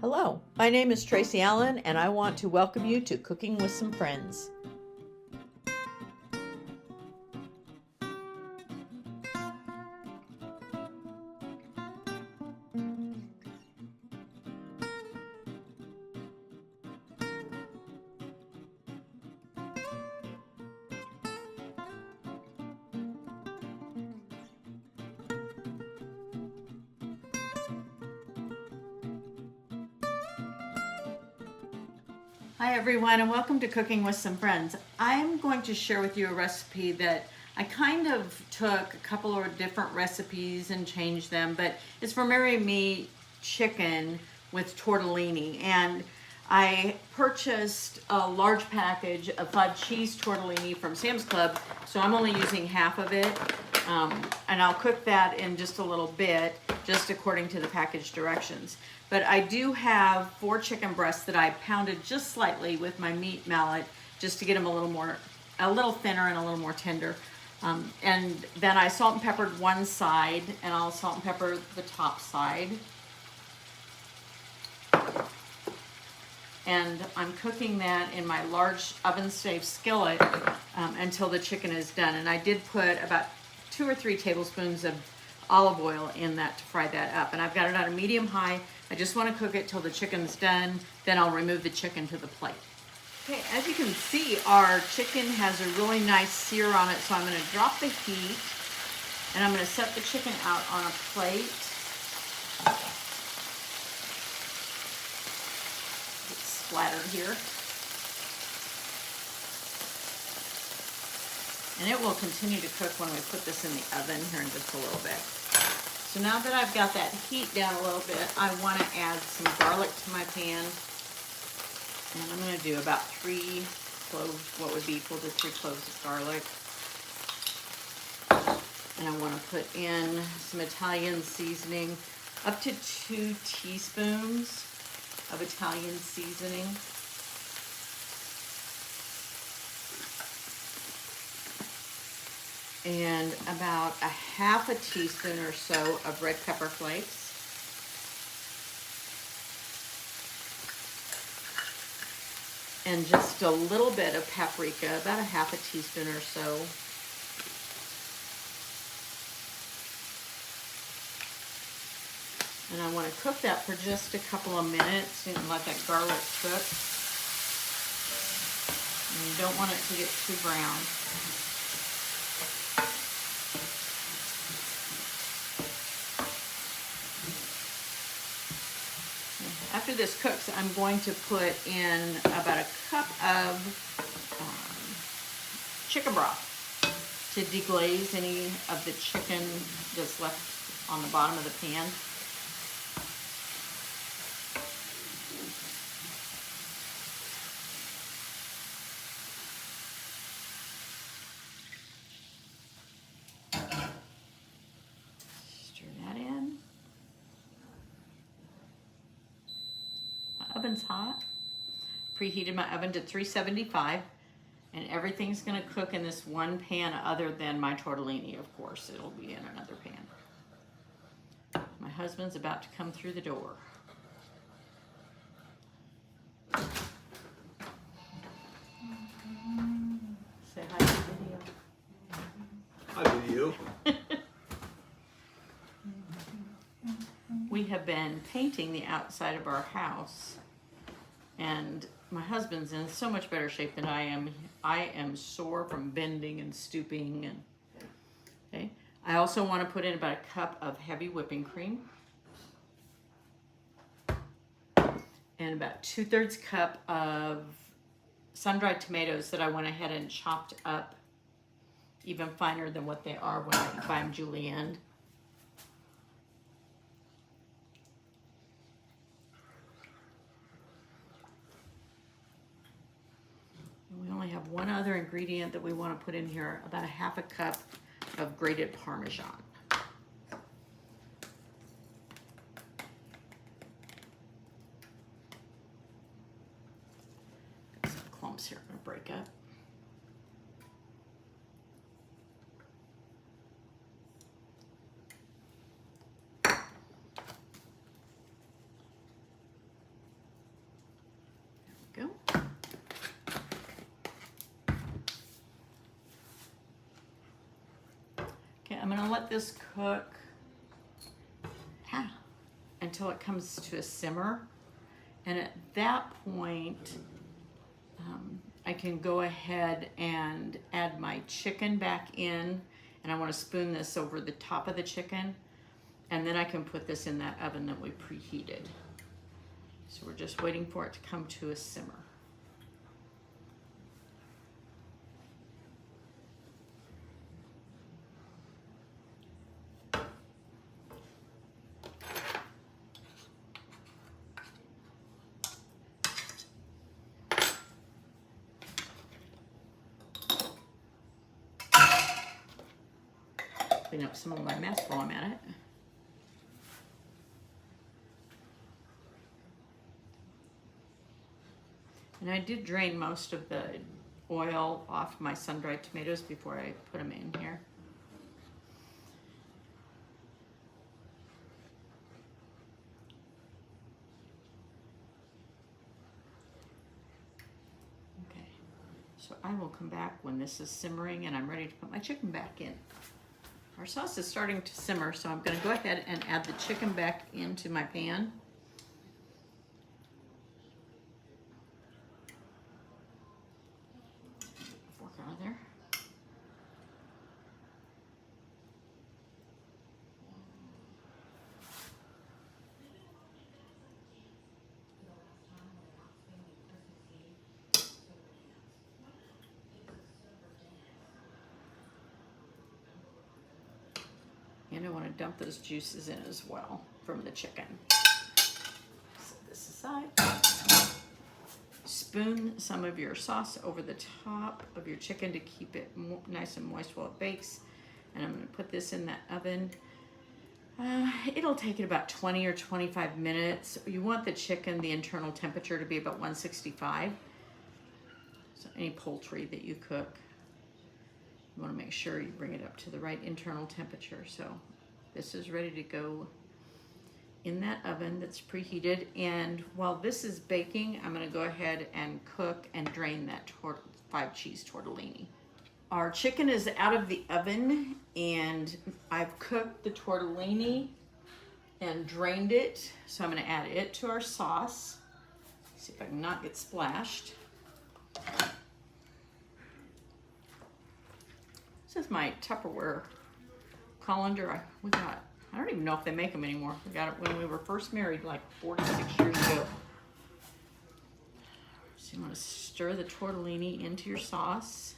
Hello, my name is Tracy Allen, and I want to welcome you to Cooking with Some Friends. Hi everyone, and welcome to Cooking with Some Friends. I'm going to share with you a recipe that I kind of took a couple of different recipes and changed them, but it's for Mary Me chicken with tortellini. And I purchased a large package of 5 cheese tortellini from Sam's Club, so I'm only using half of it. And I'll cook that in just a little bit, just according to the package directions. But I do have 4 chicken breasts that I pounded just slightly with my meat mallet, just to get them a little thinner and a little more tender. And then I salt and peppered one side, and I'll salt and pepper the top side. And I'm cooking that in my large oven-safe skillet until the chicken is done. And I did put about 2 or 3 tablespoons of olive oil in that to fry that up. And I've got it on a medium-high. I just want to cook it till the chicken's done. Then I'll remove the chicken to the plate. Okay, as you can see, our chicken has a really nice sear on it, so I'm going to drop the heat, and I'm going to set the chicken out on a plate. It's splattered here. And it will continue to cook when we put this in the oven here in just a little bit. So now that I've got that heat down a little bit, I want to add some garlic to my pan. And I'm going to do about 3 cloves, what would be equal to 3 cloves of garlic. And I want to put in some Italian seasoning, up to 2 teaspoons of Italian seasoning. And about a half a teaspoon or so of red pepper flakes. And just a little bit of paprika, about a half a teaspoon or so. And I want to cook that for just a couple of minutes and let that garlic cook. And you don't want it to get too brown. After this cooks, I'm going to put in about a cup of chicken broth to deglaze any of the chicken that's left on the bottom of the pan. Stir that in. Oven's hot. Preheated my oven to 375, and everything's going to cook in this one pan other than my tortellini, of course. It'll be in another pan. My husband's about to come through the door. Say hi to the video. Hi, video. We have been painting the outside of our house, and my husband's in so much better shape than I am. I am sore from bending and stooping. And okay, I also want to put in about a cup of heavy whipping cream and about 2/3 cup of sun-dried tomatoes that I went ahead and chopped up even finer than what they are when I buy them julienne. We only have one other ingredient that we want to put in here, about a half a cup of grated Parmesan. Got some clumps here I'm going to break up. Go. Okay, I'm gonna let this cook until it comes to a simmer. And at that point, I can go ahead and add my chicken back in, and I want to spoon this over the top of the chicken, and then I can put this in that oven that we preheated. So we're just waiting for it to come to a simmer. Clean up some of my mess while I'm at it. And I did drain most of the oil off my sun-dried tomatoes before I put them in here. Okay, so I will come back when this is simmering and I'm ready to put my chicken back in. Our sauce is starting to simmer, so I'm going to go ahead and add the chicken back into my pan. Fork out of there. And I want to dump those juices in as well from the chicken. Set this aside. Spoon some of your sauce over the top of your chicken to keep it nice and moist while it bakes. And I'm going to put this in that oven. It'll take it about 20 or 25 minutes. You want the chicken, the internal temperature to be about 165. So any poultry that you cook, you want to make sure you bring it up to the right internal temperature. So this is ready to go in that oven that's preheated. And while this is baking, I'm going to go ahead and cook and drain that 5-cheese tortellini. Our chicken is out of the oven and I've cooked the tortellini and drained it. So I'm going to add it to our sauce. See if I can not get splashed. This is my Tupperware colander. We got, I don't even know if they make them anymore. We got it when we were first married, like 46 years ago. So you want to stir the tortellini into your sauce.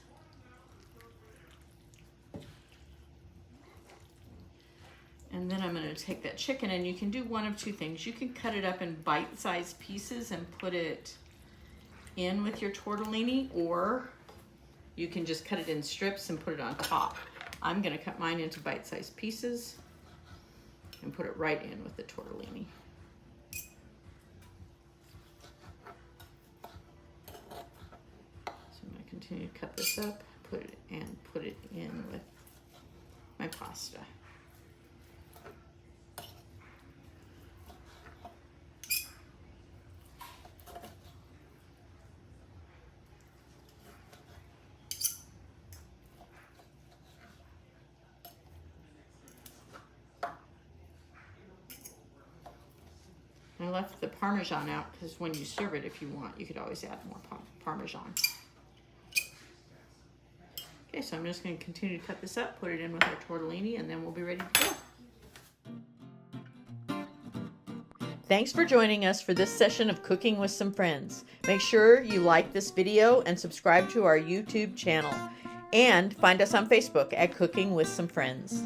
And then I'm going to take that chicken, and you can do one of two things. You can cut it up in bite-sized pieces and put it in with your tortellini, or you can just cut it in strips and put it on top. I'm gonna cut mine into bite-sized pieces and put it right in with the tortellini. So I'm gonna continue to cut this up, put it in with my pasta. I left the Parmesan out because when you serve it, if you want, you could always add more Parmesan. Okay, so I'm just going to continue to cut this up, put it in with our tortellini, and then we'll be ready to go. Thanks for joining us for this session of Cooking with Some Friends. Make sure you like this video and subscribe to our YouTube channel. And find us on Facebook at Cooking with Some Friends.